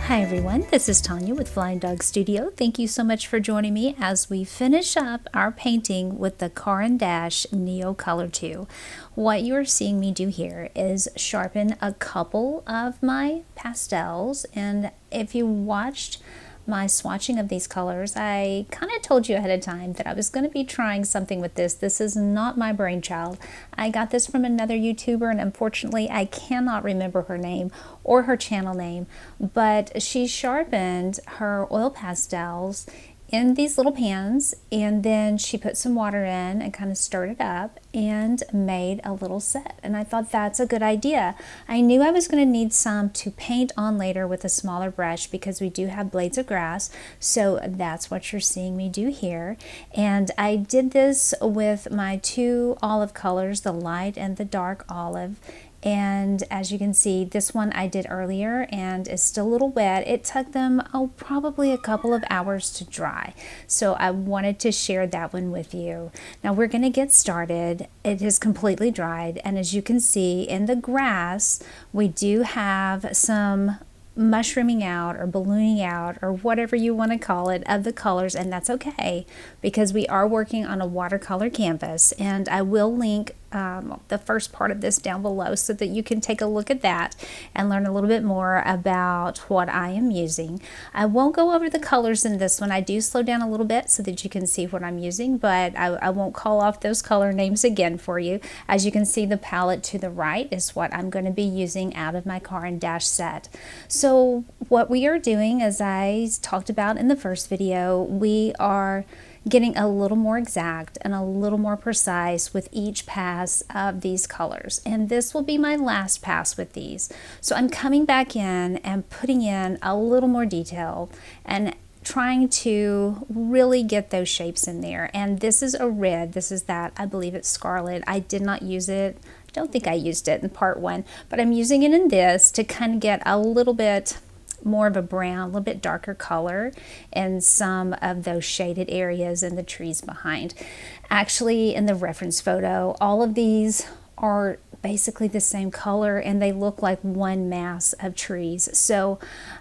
Hi everyone, this is Tanya with Flying Dog Studio. Thank you so much for joining me as we finish up our painting with the Caran Neocolor II. What you're seeing me do here is sharpen a couple of my pastels, and if you watched my swatching of these colors, I kind of told you ahead of time that I was going to be trying something with this. This is not my brainchild. I got this from another YouTuber, and unfortunately I cannot remember her name or her channel name, but she sharpened her oil pastels in these little pans, and then she put some water in and kind of stirred it up and made a little set. And I thought that's a good idea. I knew I was going to need some to paint on later with a smaller brush because we do have blades of grass, so that's what you're seeing me do here. And I did this with my two olive colors, the light and the dark olive. And as you can see, this one I did earlier and is still a little wet. It took them probably a couple of hours to dry, so I wanted to share that one with you. Now we're going to get started. It is completely dried, and as you can see in the grass, we do have some mushrooming out or ballooning out or whatever you want to call it of the colors, and that's okay because we are working on a watercolor canvas, and I will link the first part of this down below so that you can take a look at that and learn a little bit more about what I am using. I won't go over the colors in this one. I do slow down a little bit so that you can see what I'm using, but I won't call off those color names again for you. As you can see, the palette to the right is what I'm going to be using out of my Caran set. So what we are doing, as I talked about in the first video, we are getting a little more exact and a little more precise with each pass of these colors. And this will be my last pass with these. So I'm coming back in and putting in a little more detail and trying to really get those shapes in there. And this is a red, this is that, I believe it's scarlet. I did not use it. I don't think I used it in part one, but I'm using it in this to kind of get a little bit more of a brown, a little bit darker color in some of those shaded areas and the trees behind. Actually, in the reference photo, all of these are basically the same color and they look like one mass of trees. So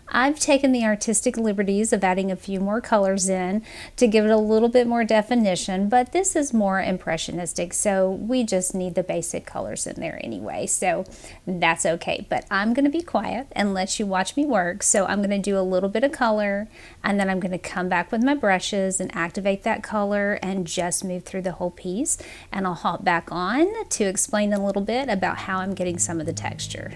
I've taken the artistic liberties of adding a few more colors in to give it a little bit more definition, but this is more impressionistic, so we just need the basic colors in there anyway, so that's okay. But I'm going to be quiet and let you watch me work. So I'm going to do a little bit of color, and then I'm going to come back with my brushes and activate that color and just move through the whole piece, and I'll hop back on to explain a little bit about how I'm getting some of the texture.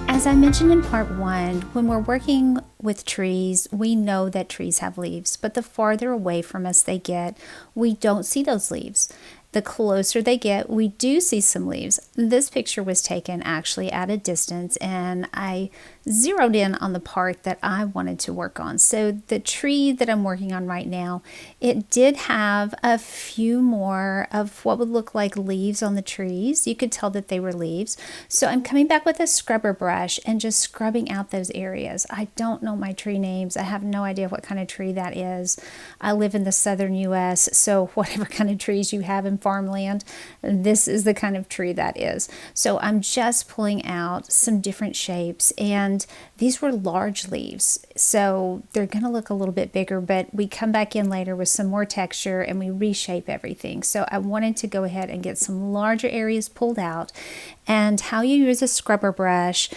As I mentioned in part one, when we're working with trees, we know that trees have leaves, but the farther away from us they get, we don't see those leaves. The closer they get, we do see some leaves. This picture was taken actually at a distance, and I zeroed in on the part that I wanted to work on. So the tree that I'm working on right now, it did have a few more of what would look like leaves on the trees. You could tell that they were leaves. So I'm coming back with a scrubber brush and just scrubbing out those areas. I don't know my tree names. I have no idea what kind of tree that is. I live in the southern US, so whatever kind of trees you have in farmland, this is the kind of tree that is. So I'm just pulling out some different shapes, and and these were large leaves, so they're going to look a little bit bigger, but we come back in later with some more texture and we reshape everything. So I wanted to go ahead and get some larger areas pulled out. And how you use a scrubber brush,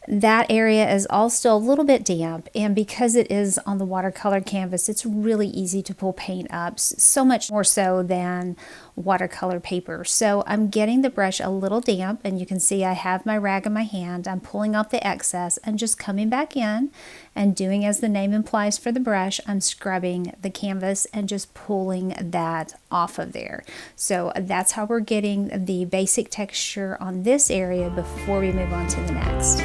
that area is all still a little bit damp, and because it is on the watercolor canvas, it's really easy to pull paint up, so much more so than watercolor paper. So I'm getting the brush a little damp, and you can see I have my rag in my hand. I'm pulling off the excess and just coming back in and doing as the name implies for the brush. I'm scrubbing the canvas and just pulling that off of there. So that's how we're getting the basic texture on this area before we move on to the next.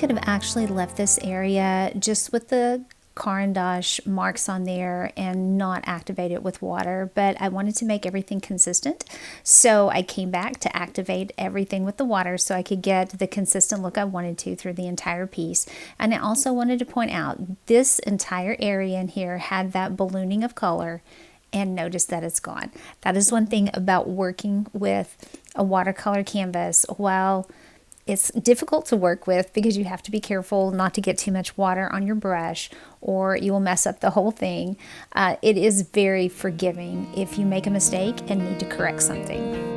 could have actually left this area just with the Caran d'Ache marks on there and not activate it with water, but I wanted to make everything consistent, so I came back to activate everything with the water so I could get the consistent look I wanted to through the entire piece. And I also wanted to point out this entire area in here had that ballooning of color, and notice that it's gone. That is one thing about working with a watercolor canvas. While it's difficult to work with because you have to be careful not to get too much water on your brush or you will mess up the whole thing. It is very forgiving if you make a mistake and need to correct something.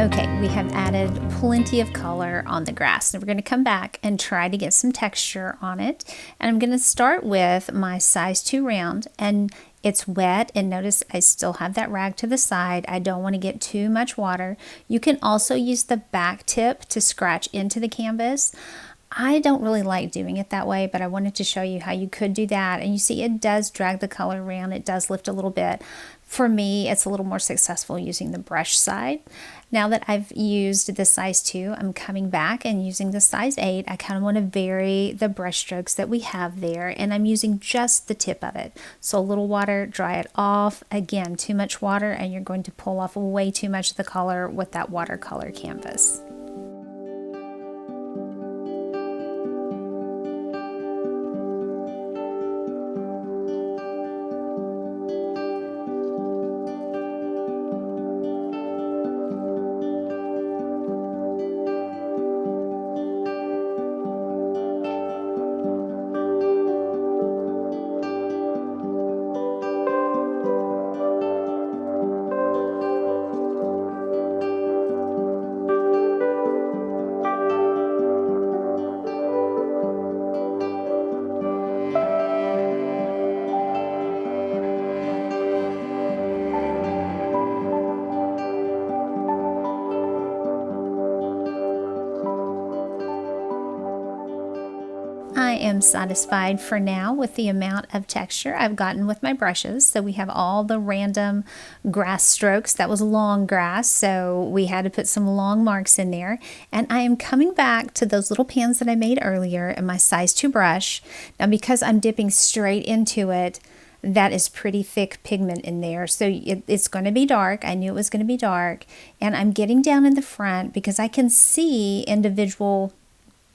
Okay, we have added plenty of color on the grass. Now we're going to come back and try to get some texture on it. And I'm going to start with my size 2 round, and it's wet, and notice I still have that rag to the side. I don't want to get too much water. You can also use the back tip to scratch into the canvas. I don't really like doing it that way, but I wanted to show you how you could do that. And you see it does drag the color around. It does lift a little bit. For me, it's a little more successful using the brush side. Now that I've used the size 2, I'm coming back and using the size 8. I kind of want to vary the brush strokes that we have there, and I'm using just the tip of it. So a little water, dry it off. Again, too much water and you're going to pull off way too much of the color with that watercolor canvas. I am satisfied for now with the amount of texture I've gotten with my brushes. So we have all the random grass strokes. That was long grass, so we had to put some long marks in there. And I am coming back to those little pans that I made earlier in my size 2 brush. Now because I'm dipping straight into it, that is pretty thick pigment in there, so it's going to be dark. I knew it was going to be dark, and I'm getting down in the front because I can see individual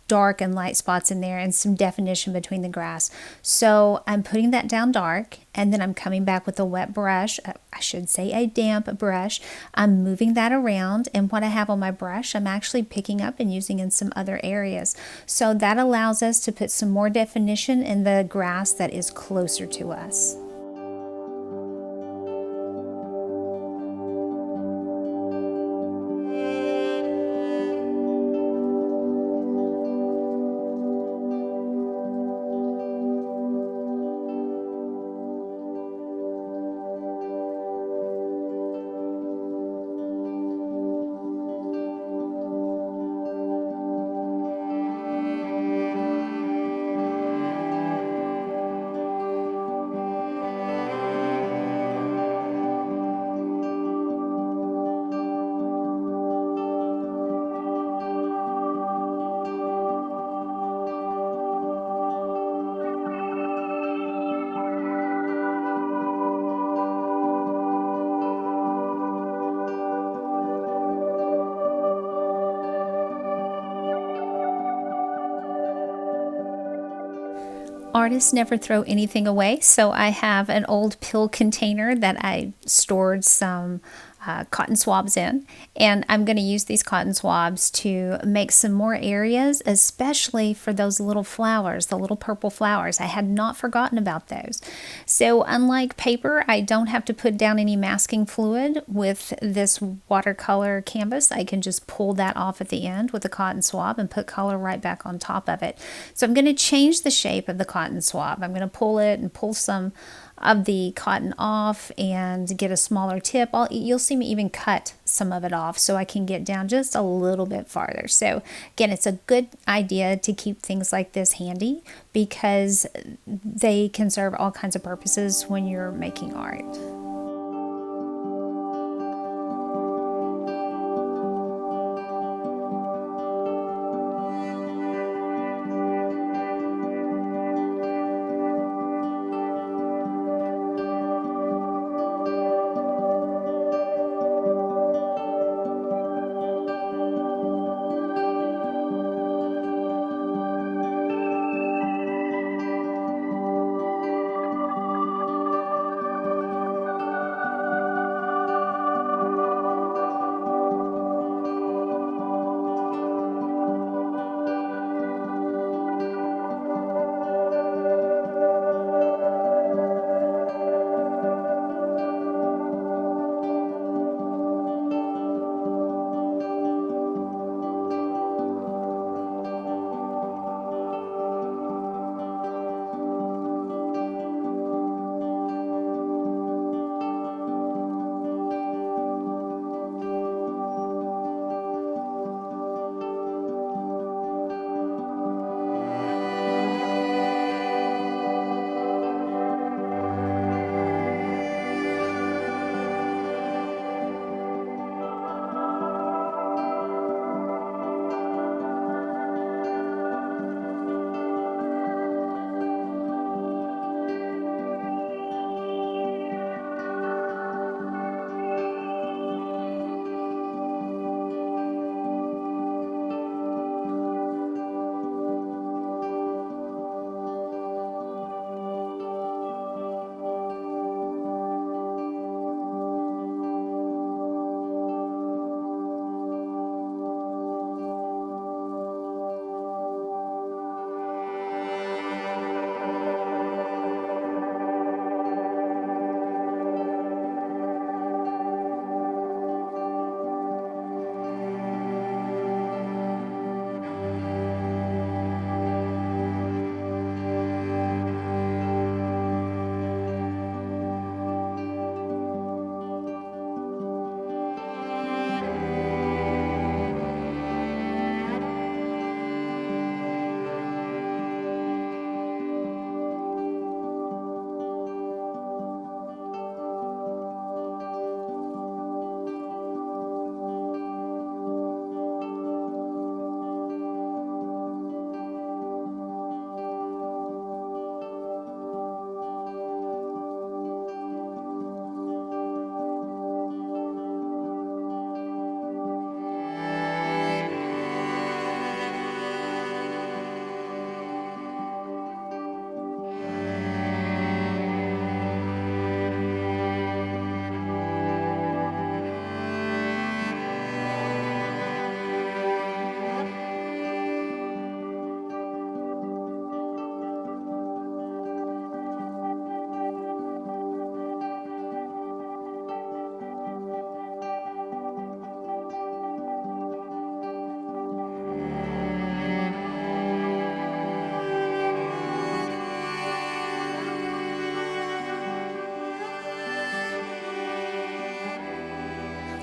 dark and light spots in there and some definition between the grass. So I'm putting that down dark, and then I'm coming back with a wet brush, I should say a damp brush. I'm moving that around, and what I have on my brush I'm actually picking up and using in some other areas. So that allows us to put some more definition in the grass that is closer to us. Artists never throw anything away, so I have an old pill container that I stored some cotton swabs in, and I'm going to use these cotton swabs to make some more areas, especially for those little flowers, the little purple flowers. I had not forgotten about those. So unlike paper, I don't have to put down any masking fluid with this watercolor canvas. I can just pull that off at the end with a cotton swab and put color right back on top of it. So I'm going to change the shape of the cotton swab. I'm going to pull it and pull some of the cotton off and get a smaller tip. You'll see me even cut some of it off so I can get down just a little bit farther. So again, it's a good idea to keep things like this handy because they can serve all kinds of purposes when you're making art.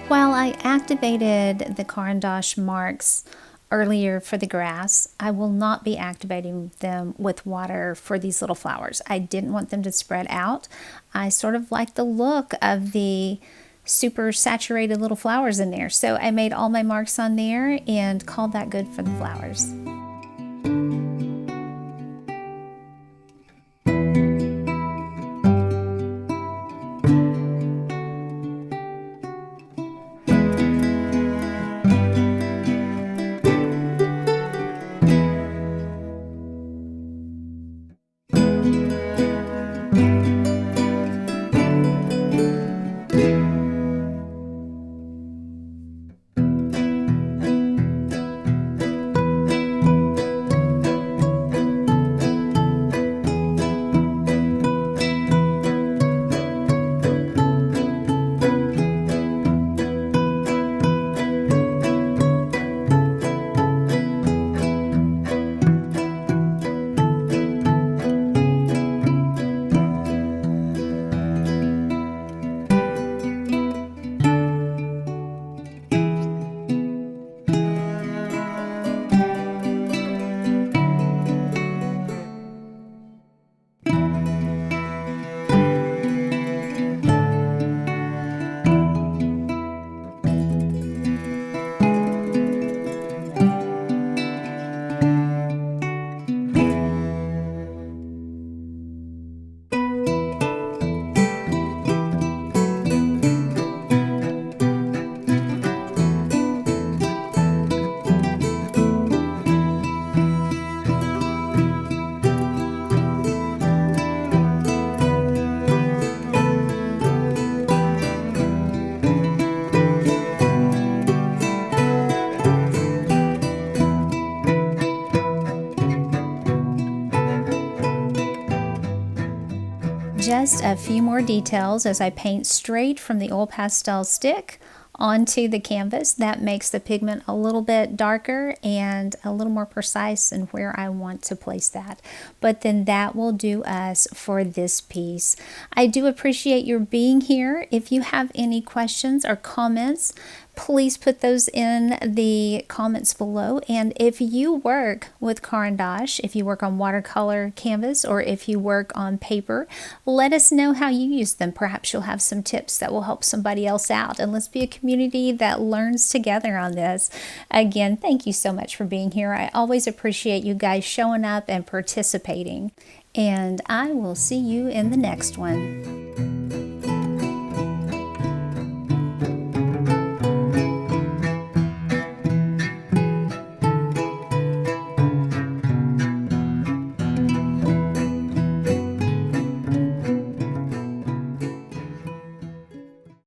While I activated the Caran d'Ache marks earlier for the grass, I will not be activating them with water for these little flowers. I didn't want them to spread out. I sort of like the look of the super saturated little flowers in there. So I made all my marks on there and called that good for the flowers. just a few more details as I paint straight from the oil pastel stick onto the canvas. That makes the pigment a little bit darker and a little more precise in where I want to place that. But then that will do us for this piece. I do appreciate your being here. If you have any questions or comments, please put those in the comments below. And if you work with Caran d'Ache, if you work on watercolor canvas, or if you work on paper, let us know how you use them. Perhaps you'll have some tips that will help somebody else out. And let's be a community that learns together on this. Again, thank you so much for being here. I always appreciate you guys showing up and participating. And I will see you in the next one.